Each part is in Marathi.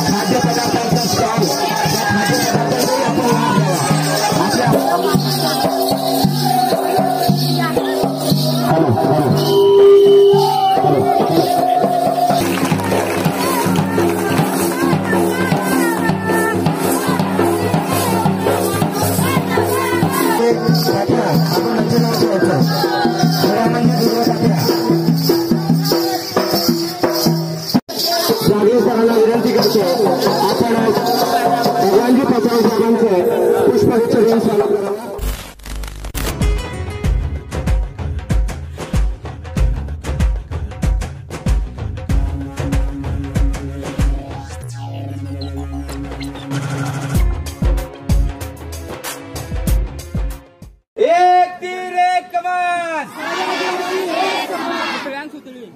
खाद्यपदार्थांचा स्टॉल विनंती करतो आपण भगवानजी पचाव साहेबांचे पुष्पगुच्छ देऊन स्वागत करावं.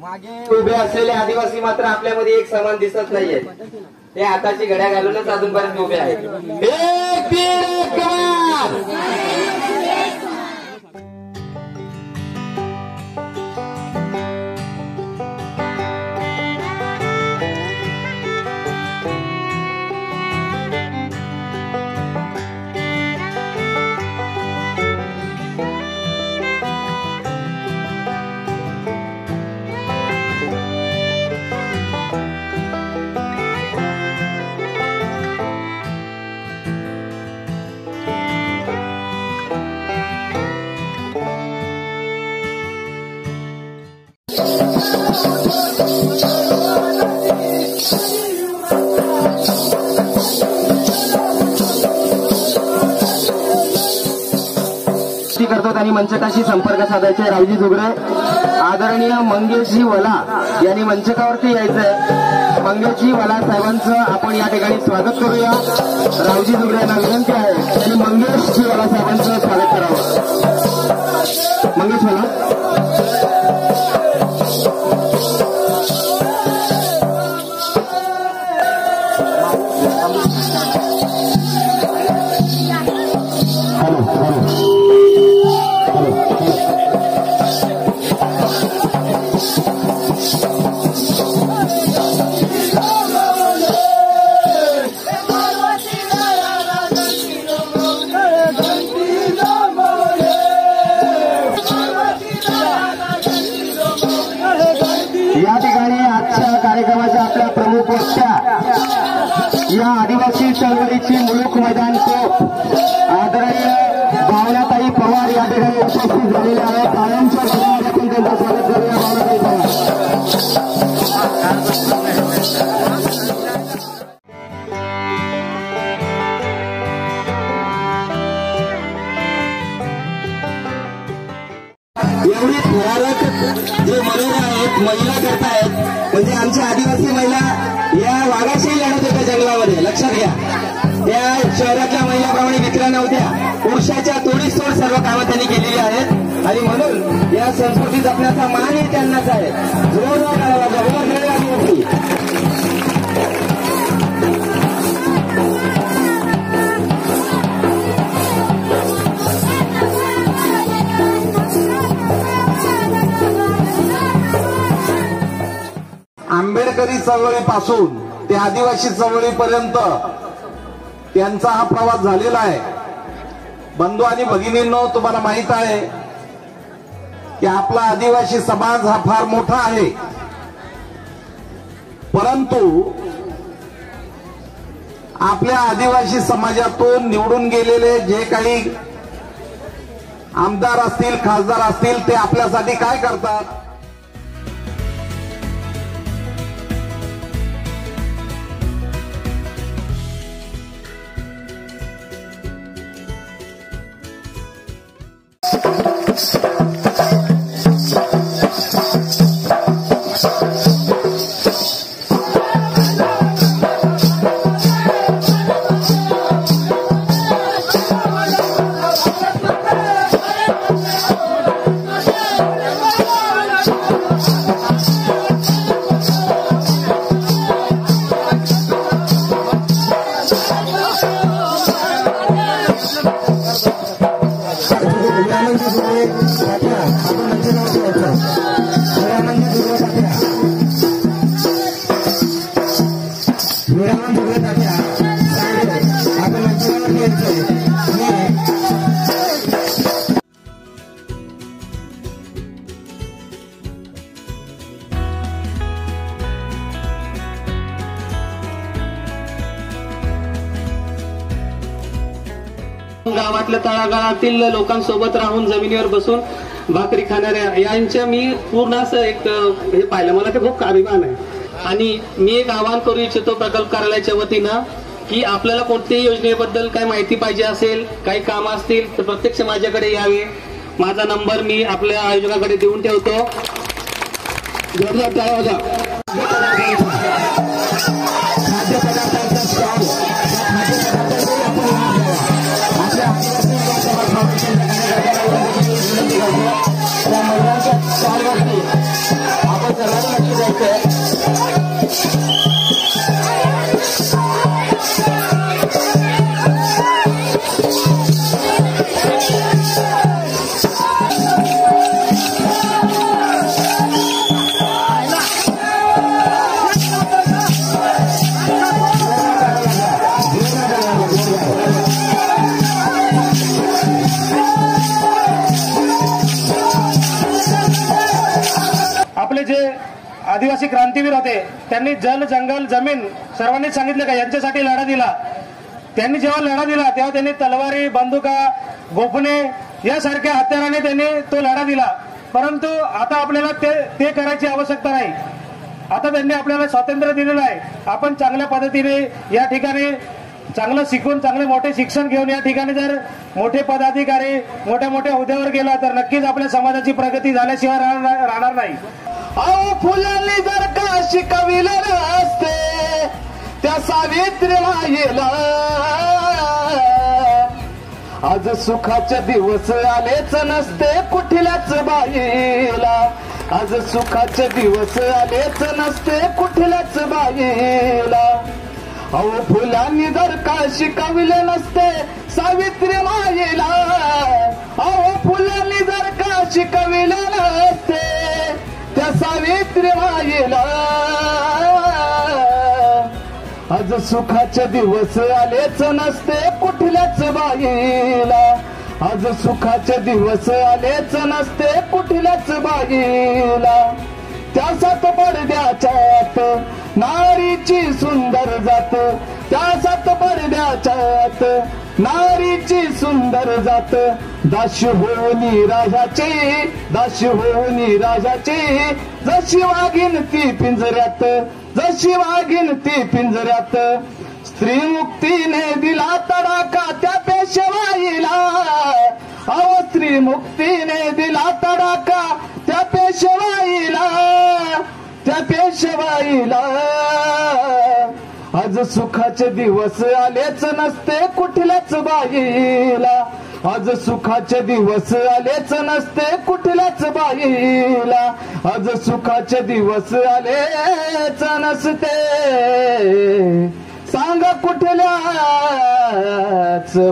मागे उभे असलेले आदिवासी मात्र आपल्यामध्ये एक समान दिसत नाहीये. ते हाताची घड्या घालूनच अजूनपर्यंत उभे आहेत. एक तीर एक कमान. करतो आणि मंचकाशी संपर्क साधायचे. रावजी जुगरे आदरणीय मंगेशजी वला यांनी मंचकावरती यायचंय. मंगेशजी वला साहेबांचं आपण या ठिकाणी स्वागत करूया. रावजी जुगरे यांना विनंती आहे त्यांनी मंगेशजी वला साहेबांचं स्वागत करावं. मंगेश वला या ठिकाणी आजच्या कार्यक्रमाच्या आपल्या प्रमुख वक्त्या या आदिवासी चळवळीची मुलूक मैदान को आदरणीय भावनाताई पवार या ठिकाणी उपस्थित झालेल्या आहेत. कायमच्या आपण त्यांचं स्वागत करूया. भावनाताई पवार एवढी थोरारक जे मनोरा आहेत महिला करतायत म्हणजे आमच्या आदिवासी महिला या वाघाशी लढत होत्या जंगलामध्ये. लक्षात घ्या त्या शहरातल्या महिलाप्रमाणे विकल्या नव्हत्या. पुरुषाच्या तोडीस तोड सर्व कामं त्यांनी केलेली आहेत आणि म्हणून या संस्कृती जपण्याचा मानही त्यांनाच आहे. जोरदार करावा जगभर मिळेल आदिवासी. आंबेडकरी चळवळीपासून ते आदिवासी चळवळीपर्यंत त्यांचा हा प्रवास झालेला आहे. बंधू आणि भगिनींनो, तुम्हाला माहित आहे की आपला आदिवासी समाज हा फार मोठा आहे, परंतु आपल्या आदिवासी समाजातून निवडून गेलेले जे काही आमदार असतील, खासदार असतील, ते आपल्यासाठी काय करतात. विरामन जोडण्याच्या आपण मंचावर घ्यायचंय. गावातल्या तळागाळातील लोकांसोबत राहून जमिनीवर बसून भाकरी खाणाऱ्या यांच्या मी पूर्ण असं एक हे पाहिलं. मला ते खूप अभिमान आहे. आणि मी एक आवाहन करू इच्छितो प्रकल्प कार्यालयाच्या वतीनं की आपल्याला कोणत्याही योजनेबद्दल काही माहिती पाहिजे असेल, काही कामं असतील तर प्रत्यक्ष माझ्याकडे यावे. माझा नंबर मी आपल्या आयोजकाकडे देऊन ठेवतो. खाद्यपदार्थांचा स्टॉल त्या महिलांच्या स्टॉलवरती आपण सर्वांनी लक्ष द्यायचंय. आपले जे आदिवासी क्रांतीवीर होते त्यांनी जल जंगल जमीन सर्वांनीच सांगितलं का यांच्यासाठी लढा दिला. त्यांनी जेव्हा लढा दिला तेव्हा त्यांनी तलवारी, बंदुका, गोफणे यासारख्या हत्याराने त्यांनी तो लढा दिला. परंतु आता आपल्याला ते करायची आवश्यकता नाही. आता त्यांनी आपल्याला स्वातंत्र्य दिलेलं आहे. आपण चांगल्या पद्धतीने या ठिकाणी चांगलं शिकून चांगले मोठे शिक्षण घेऊन या ठिकाणी जर मोठे पदाधिकारी मोठ्या मोठ्या हुद्द्यावर गेला तर नक्कीच आपल्या समाजाची प्रगती झाल्याशिवाय राहणार नाही. अहो फुलांनी जर का शिकविलं नसते त्या सावित्रीमाईला आज सुखाचे दिवस आलेच नसते कुठल्याच बाईला. आज सुखाचे दिवस आलेच नसते कुठल्याच बाईला. अहो फुलांनी जर का शिकविले नसते सावित्रीमाईला. अहो फुलांनी जर का शिकविले नसते त्या सावित्रीमाईला आज सुखाचे दिवस आलेच नसते कुठल्याच बाईला. आज सुखाचे दिवस आलेच नसते कुठल्याच बाईला. त्या सात पडद्याच्यात नारीची सुंदर जात. त्या सात पडद्याच्यात नारीची सुंदर जात. दाशी होऊनी राजाची, दाशी होऊनी राजाची. जशी वाघीन ती पिंजऱ्यात, जशी वाघीन ती पिंजऱ्यात. स्त्री मुक्तीने दिला तडाखा त्या पेशवाईला. अहो स्त्री मुक्तीने दिला तडाखा त्या पेशवाईला, त्या पेशवाईला. आज सुखाचे दिवस आलेच नसते कुठल्याच बाईला. आज सुखाचे दिवस आलेच नसते कुठल्याच बाईला. आज सुखाचे दिवस आलेच नसते सांगा कुठल्याच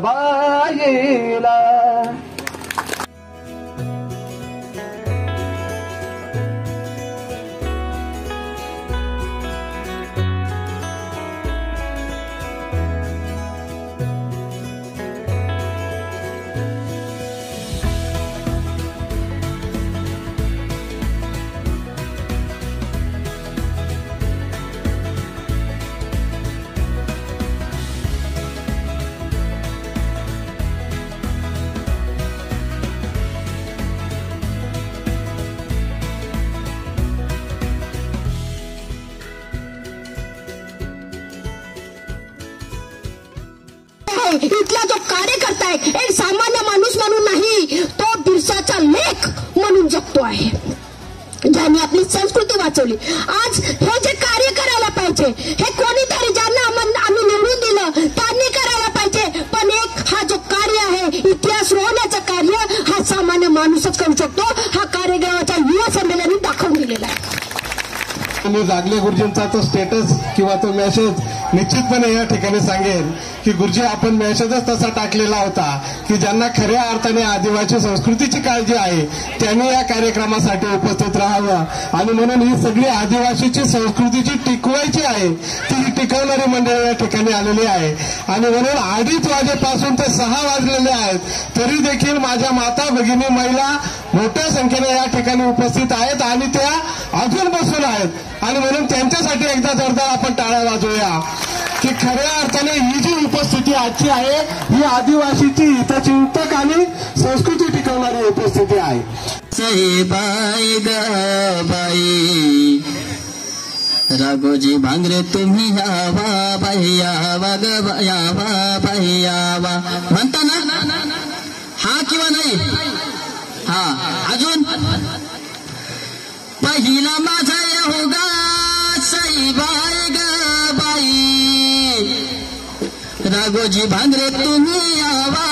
बाईला. इथला जो कार्यकर्ता आहे एक सामान्य माणूस म्हणून नाही, तो दिवसाचा लेख म्हणून जगतो आहे, ज्यांनी आपली संस्कृती वाचवली. आज हे जे कार्य करायला पाहिजे हे कोणीतरी ज्यांना आम्ही निवडून दिलं त्यांनी करायला पाहिजे. पण एक हा जो कार्य आहे इतिहास रोवण्याचं कार्य हा सामान्य माणूसच करू शकतो. हा कार्यक्रमाच्या युवा संमेलनाने दाखवून दिलेला आहे. मी जागले गुरुजींचा तो स्टेटस किंवा तो मेसेज निश्चितपणे या ठिकाणी सांगेन की गुरुजी आपण मेसेजच तसा टाकलेला होता की ज्यांना खऱ्या अर्थाने आदिवासी संस्कृतीची काळजी आहे त्यांनी या कार्यक्रमासाठी उपस्थित राहावं. आणि म्हणून ही सगळी आदिवासीची संस्कृतीची टिकवायची आहे ती टिकवणारी मंडळी या ठिकाणी आलेली आहे. आणि म्हणून 2:30 वाजेपासून ते 6 वाजलेले आहेत, तरी देखील माझ्या माता भगिनी महिला मोठ्या संख्येने या ठिकाणी उपस्थित आहेत आणि त्या अजून बसून आहेत. आणि म्हणून त्यांच्यासाठी एकदा जोरदार आपण टाळ्या वाजवूया की खऱ्या अर्थाने ही जी उपस्थिती आजची आहे ही आदिवासीची हितचिंतक आणि संस्कृती टिकवणारी उपस्थिती आहे. बाई ग बाई राघोजी भांगरे तुम्ही यावा बाई यावा ग यावा बाई यावा म्हणता ना, हा किंवा नाही? हा, अजून पहिला माझा येऊगा सई बाई ग बाई राघोजी भांगरे तुम्ही यावा